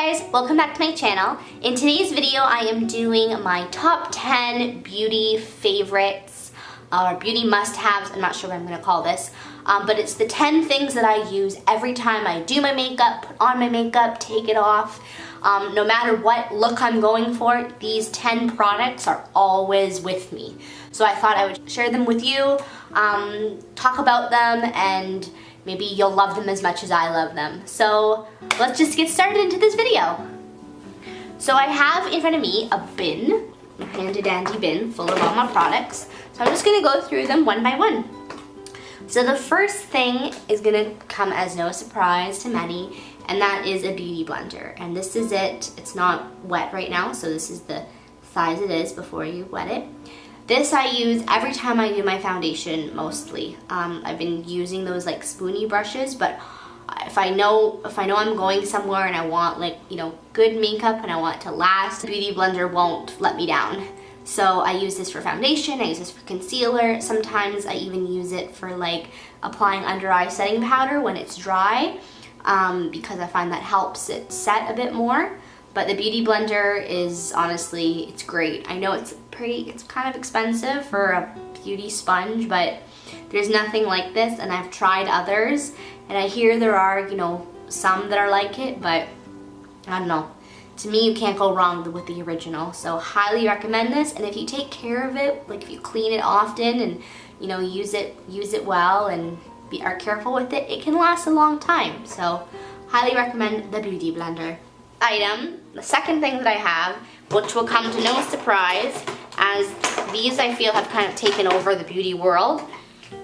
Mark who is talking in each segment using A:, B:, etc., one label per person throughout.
A: guys, welcome back to my channel. In today's video I am doing my top 10 beauty favorites or beauty must-haves. I'm not sure what I'm going to call this, but it's the 10 things that I use every time I do my makeup, put on my makeup, take it off. No matter what look I'm going for, these 10 products are always with me. So I thought I would share them with you, talk about them, and maybe you'll love them as much as I love them. So let's just get started into this video. So I have in front of me a bin, a handy dandy bin full of all my products. So I'm just gonna go through them one by one. So the first thing is gonna come as no surprise to many, and that is a beauty blender. And this is it. It's not wet right now, so this is the size it is before you wet it. This I use every time I do my foundation, mostly. I've been using those like spoony brushes, but if I know I'm going somewhere and I want good makeup and I want it to last, the beauty blender won't let me down. So I use this for foundation, I use this for concealer. Sometimes I even use it for like applying under eye setting powder when it's dry, because I find that helps it set a bit more. But the beauty blender is honestly, it's great. I know it's kind of expensive for a beauty sponge, but there's nothing like this, and I've tried others, and I hear there are, some that are like it, but I don't know. To me, you can't go wrong with the original, so highly recommend this. And if you take care of it, like if you clean it often and use it well and are careful with it, it can last a long time. So highly recommend the beauty blender. The second thing that I have, which will come to no surprise, as these I feel have kind of taken over the beauty world,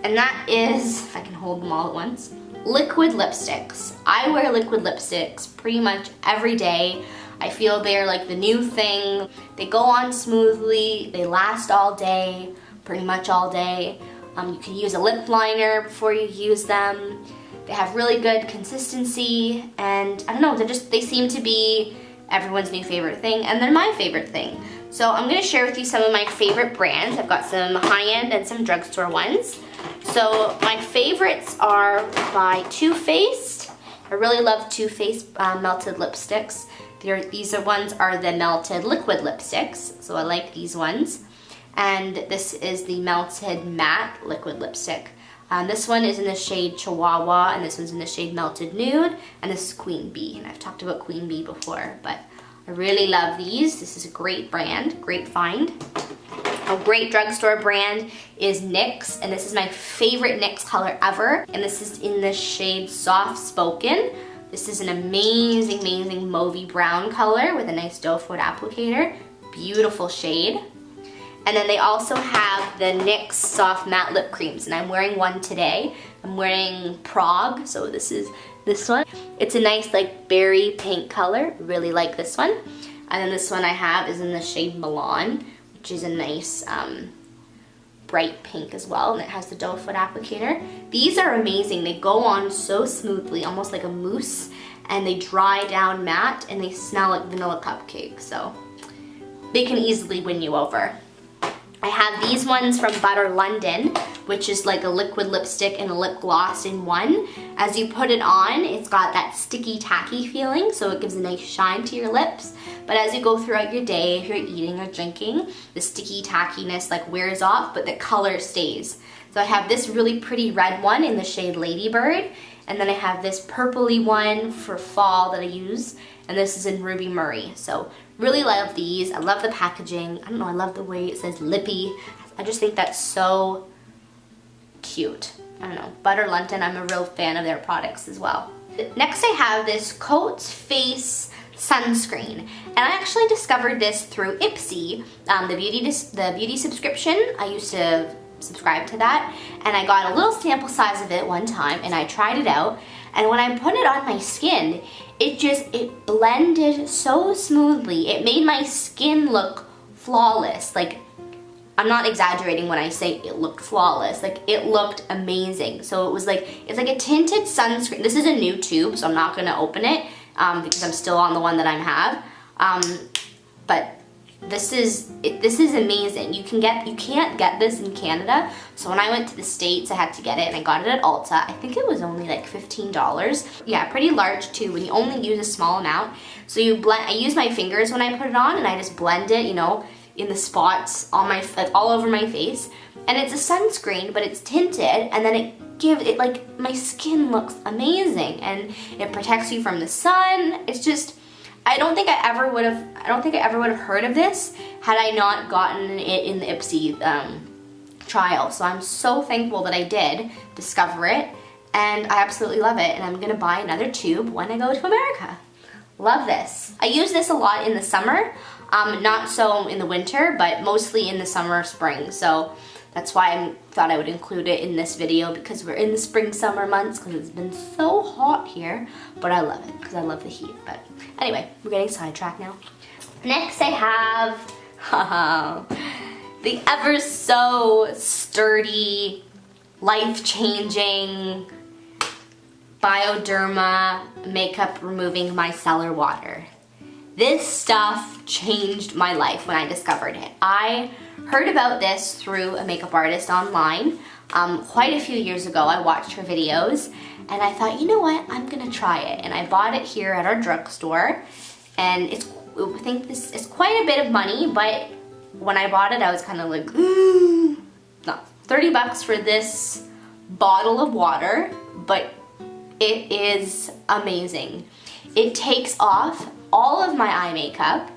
A: and that is, if I can hold them all at once, liquid lipsticks. I wear liquid lipsticks pretty much every day. I feel they're like the new thing. They go on smoothly, they last all day, pretty much all day. You can use a lip liner before you use them. They have really good consistency, and I don't know, they seem to be everyone's new favorite thing, and they're my favorite thing. So I'm gonna share with you some of my favorite brands. I've got some high-end and some drugstore ones. So my favorites are by Too Faced. I really love Too Faced melted lipsticks. These ones are the melted liquid lipsticks, so I like these ones. And this is the melted matte liquid lipstick. This one is in the shade Chihuahua, and this one's in the shade Melted Nude, and this is Queen Bee. And I've talked about Queen Bee before, but I really love these. This is a great brand, great find. A great drugstore brand is NYX, and this is my favorite NYX color ever. And this is in the shade Soft Spoken. This is an amazing, amazing mauvey brown color with a nice doe foot applicator. Beautiful shade. And then they also have the NYX Soft Matte Lip Creams, and I'm wearing one today. I'm wearing Prague, so this is this one. It's a nice like berry pink color, really like this one. And then this one I have is in the shade Milan, which is a nice bright pink as well, and it has the doe foot applicator. These are amazing. They go on so smoothly, almost like a mousse, and they dry down matte, and they smell like vanilla cupcake, so they can easily win you over. I have these ones from Butter London, which is like a liquid lipstick and a lip gloss in one. As you put it on, it's got that sticky tacky feeling, so it gives a nice shine to your lips. But as you go throughout your day, if you're eating or drinking, the sticky tackiness like wears off, but the color stays. So I have this really pretty red one in the shade Ladybird, and then I have this purpley one for fall that I use, and this is in Ruby Murray. So really love these. I love the packaging. I don't know, I love the way it says Lippy. I just think that's so cute. I don't know, Butter London, I'm a real fan of their products as well. Next I have this Cotz Face Sunscreen, and I actually discovered this through Ipsy, the beauty subscription. I used to subscribe to that, and I got a little sample size of it one time, and I tried it out, and when I put it on my skin, it blended so smoothly. It made my skin look flawless. Like, I'm not exaggerating when I say it looked flawless. Like, it looked amazing. So it was like, it's like a tinted sunscreen. This is a new tube, so I'm not gonna open it because I'm still on the one that I have. But this is amazing. You can't get this in Canada. So when I went to the States, I had to get it, and I got it at Ulta. I think it was only like $15. Yeah, pretty large too, when you only use a small amount. So I use my fingers when I put it on, and I just blend it, you know, in the spots on my, like, all over my face. And it's a sunscreen, but it's tinted, and then it like, my skin looks amazing, and it protects you from the sun. It's just, I don't think I ever would have heard of this had I not gotten it in the Ipsy trial. So I'm so thankful that I did discover it, and I absolutely love it, and I'm gonna buy another tube when I go to America. Love this. I use this a lot in the summer, not so in the winter, but mostly in the summer, spring. So that's why I thought I would include it in this video, because we're in the spring, summer months, because it's been so hot here. But I love it, because I love the heat. But anyway, we're getting sidetracked now. Next I have the ever so sturdy, life-changing Bioderma makeup removing micellar water. This stuff changed my life when I discovered it. I heard about this through a makeup artist online quite a few years ago. I watched her videos, and I thought, you know what, I'm gonna try it. And I bought it here at our drugstore, and I think this is quite a bit of money, but when I bought it, I was kind of like, no, 30 bucks for this bottle of water, but it is amazing. It takes off all of my eye makeup,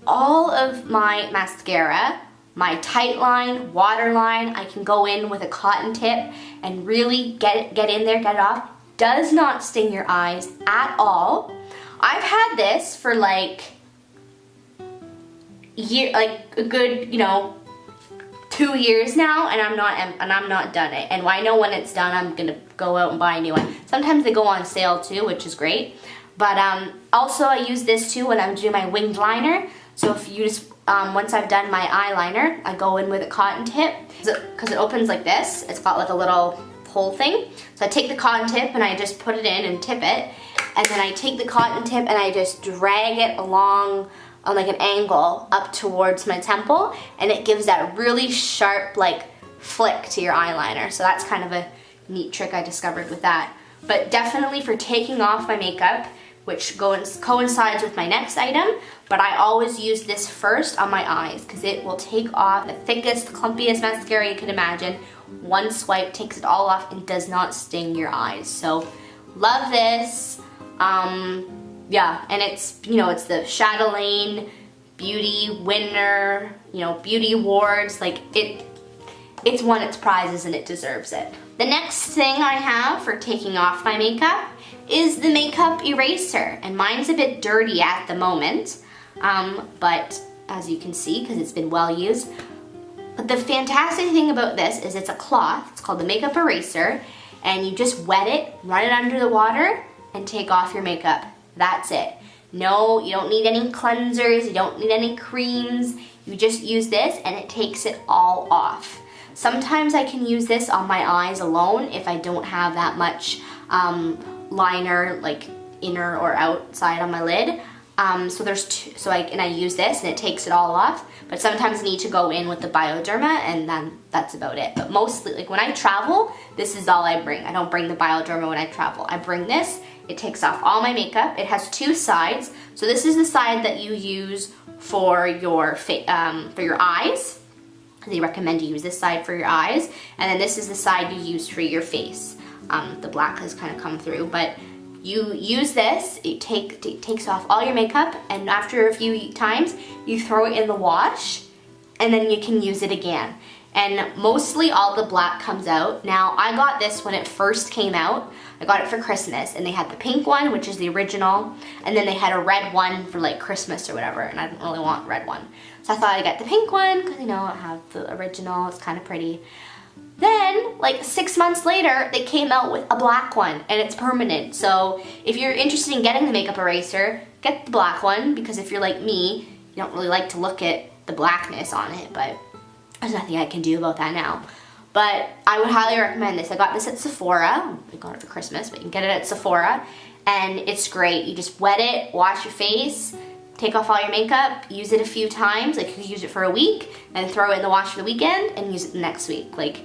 A: all of my mascara, my tight line, waterline. I can go in with a cotton tip and really get in there, get it off. Does not sting your eyes at all. I've had this for like a good, you know, 2 years now, and I'm not done it. And I know when it's done, I'm gonna go out and buy a new one. Sometimes they go on sale too, which is great. But also I use this too when I'm doing my winged liner. So if you just, once I've done my eyeliner, I go in with a cotton tip, because it opens like this. It's got like a little hole thing. So I take the cotton tip and I just put it in and tip it. And then I take the cotton tip and I just drag it along on like an angle up towards my temple, and it gives that really sharp like flick to your eyeliner. So that's kind of a neat trick I discovered with that. But definitely for taking off my makeup, which coincides with my next item, but I always use this first on my eyes, because it will take off the thickest, clumpiest mascara you can imagine. One swipe takes it all off and does not sting your eyes. So love this. Yeah, and it's, you know, it's the Chatelaine Beauty winner, you know, beauty awards. Like, it's won its prizes and it deserves it. The next thing I have for taking off my makeup is the makeup eraser, and mine's a bit dirty at the moment, but as you can see, because it's been well used. But the fantastic thing about this is it's a cloth. It's called the makeup eraser, and you just wet it, run it under the water, and take off your makeup. That's it. No, you don't need any cleansers, you don't need any creams. You just use this and it takes it all off. Sometimes I can use this on my eyes alone if I don't have that much liner, like inner or outside on my lid. So I use this and it takes it all off. But sometimes I need to go in with the Bioderma, and then that's about it. But mostly, like when I travel, this is all I bring. I don't bring the Bioderma when I travel. I bring this. It takes off all my makeup. It has two sides. So this is the side that you use for your eyes. They recommend you use this side for your eyes, and then this is the side you use for your face. The black has kind of come through, but you use this, it takes off all your makeup, and after a few times, you throw it in the wash, and then you can use it again. And mostly all the black comes out. Now, I got this when it first came out. I got it for Christmas, and they had the pink one, which is the original, and then they had a red one for like Christmas or whatever, and I didn't really want red one. So I thought I'd get the pink one, because you know, I have the original, it's kind of pretty. Then, like 6 months later, they came out with a black one, and it's permanent. So if you're interested in getting the makeup eraser, get the black one, because if you're like me, you don't really like to look at the blackness on it, but there's nothing I can do about that now. But I would highly recommend this. I got this at Sephora. I got it for Christmas, but you can get it at Sephora, and it's great. You just wet it, wash your face, take off all your makeup, use it a few times, like you could use it for a week, and throw it in the wash for the weekend, and use it the next week. Like,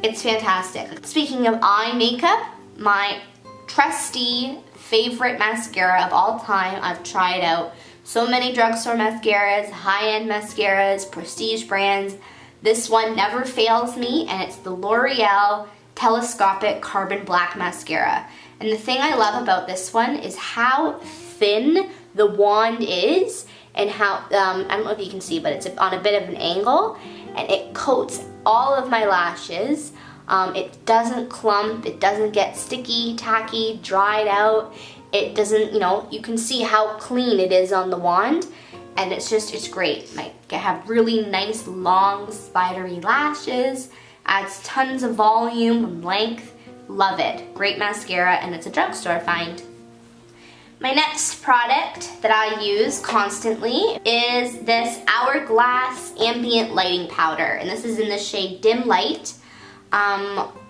A: it's fantastic. Speaking of eye makeup, my trusty favorite mascara of all time. I've tried out so many drugstore mascaras, high-end mascaras, prestige brands. This one never fails me, and it's the L'Oreal Telescopic Carbon Black Mascara. And the thing I love about this one is how thin the wand is, and how, I don't know if you can see, but it's on a bit of an angle, and it coats all of my lashes. It doesn't clump, it doesn't get sticky, tacky, dried out. It doesn't, you know, you can see how clean it is on the wand, and it's great. Like, I have really nice, long, spidery lashes, adds tons of volume and length. Love it. Great mascara, and it's a drugstore find. My next product that I use constantly is this Hourglass Ambient Lighting Powder, and this is in the shade Dim Light.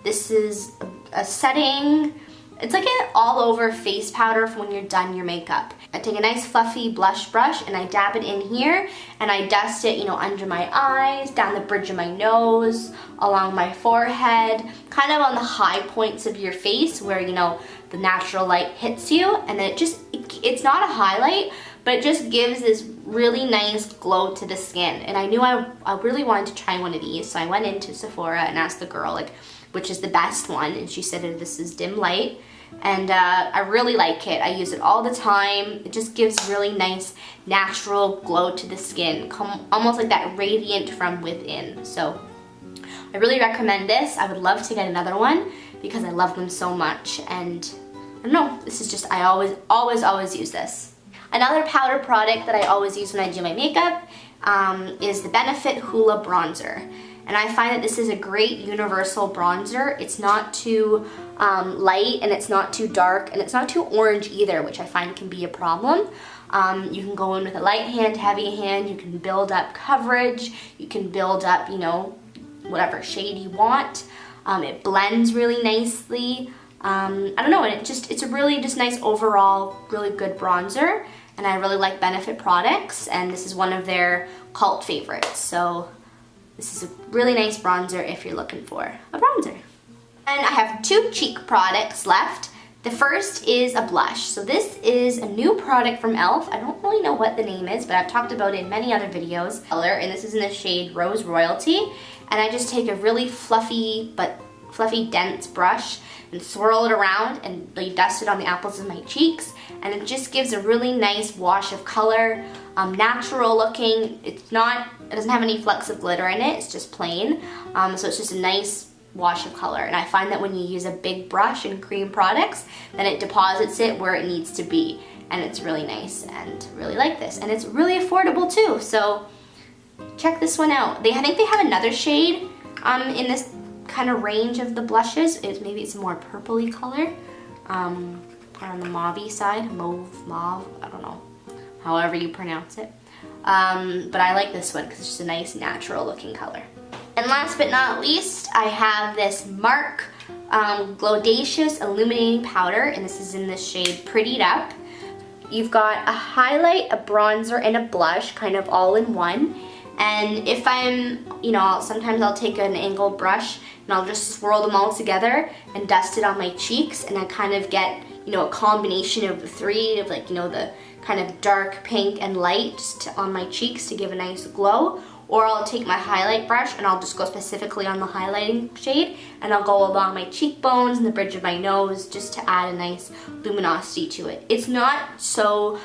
A: This is a setting, it's like an all-over face powder for when you're done your makeup. I take a nice fluffy blush brush and I dab it in here, and I dust it, you know, under my eyes, down the bridge of my nose, along my forehead, kind of on the high points of your face where, you know, the natural light hits you, and then it's not a highlight, but it just gives this really nice glow to the skin. And I knew I really wanted to try one of these, so I went into Sephora and asked the girl, like, which is the best one, and she said this is Dim Light, and I really like it. I use it all the time. It just gives really nice natural glow to the skin, almost like that radiant from within. So I really recommend this. I would love to get another one because I love them so much, and I don't know, this is just, I always use this. Another powder product that I always use when I do my makeup is the Benefit Hoola Bronzer. And I find that this is a great universal bronzer. It's not too light, and it's not too dark, and it's not too orange either, which I find can be a problem. You can go in with a light hand, heavy hand, you can build up coverage, you can build up, you know, whatever shade you want. It blends really nicely. I don't know, and it's a really just nice overall, really good bronzer, and I really like Benefit products, and this is one of their cult favorites. So this is a really nice bronzer if you're looking for a bronzer. And I have two cheek products left. The first is a blush. So this is a new product from e.l.f. I don't really know what the name is, but I've talked about it in many other videos. And this is in the shade Rose Royalty. And I just take a really fluffy dense brush and swirl it around and like dust it on the apples of my cheeks, and it just gives a really nice wash of color, natural looking. It doesn't have any flecks of glitter in it, it's just plain, so it's just a nice wash of color. And I find that when you use a big brush in cream products, then it deposits it where it needs to be, and it's really nice, and really like this, and it's really affordable too, so check this one out. I think they have another shade in this kind of range of the blushes. Maybe it's a more purpley color, or on the mauve-y side, mauve, I don't know, however you pronounce it. But I like this one because it's just a nice natural looking color. And last but not least, I have this Marc Glowdacious Illuminating Powder, and this is in the shade Prettied Up. You've got a highlight, a bronzer, and a blush kind of all in one. And if I'm, you know, sometimes I'll take an angled brush and I'll just swirl them all together and dust it on my cheeks, and I kind of get, you know, a combination of the three, of like, you know, the kind of dark pink and light just on my cheeks to give a nice glow. Or I'll take my highlight brush and I'll just go specifically on the highlighting shade, and I'll go along my cheekbones and the bridge of my nose just to add a nice luminosity to it. It's not so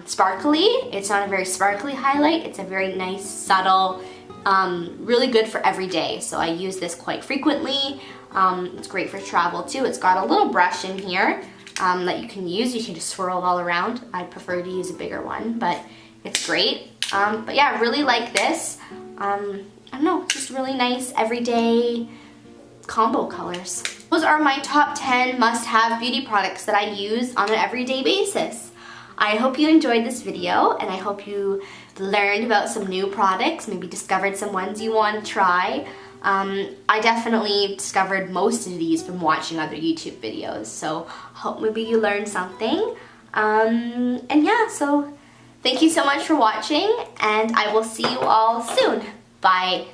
A: sparkly. It's not a very sparkly highlight. It's a very nice, subtle, really good for every day. So I use this quite frequently. It's great for travel too. It's got a little brush in here that you can use. You can just swirl it all around. I prefer to use a bigger one, but it's great. But yeah, I really like this. I don't know, just really nice everyday combo colors. Those are my top 10 must-have beauty products that I use on an everyday basis. I hope you enjoyed this video, and I hope you learned about some new products, maybe discovered some ones you want to try. I definitely discovered most of these from watching other YouTube videos, so hope maybe you learned something. And yeah, so Thank you so much for watching, and I will see you all soon. Bye.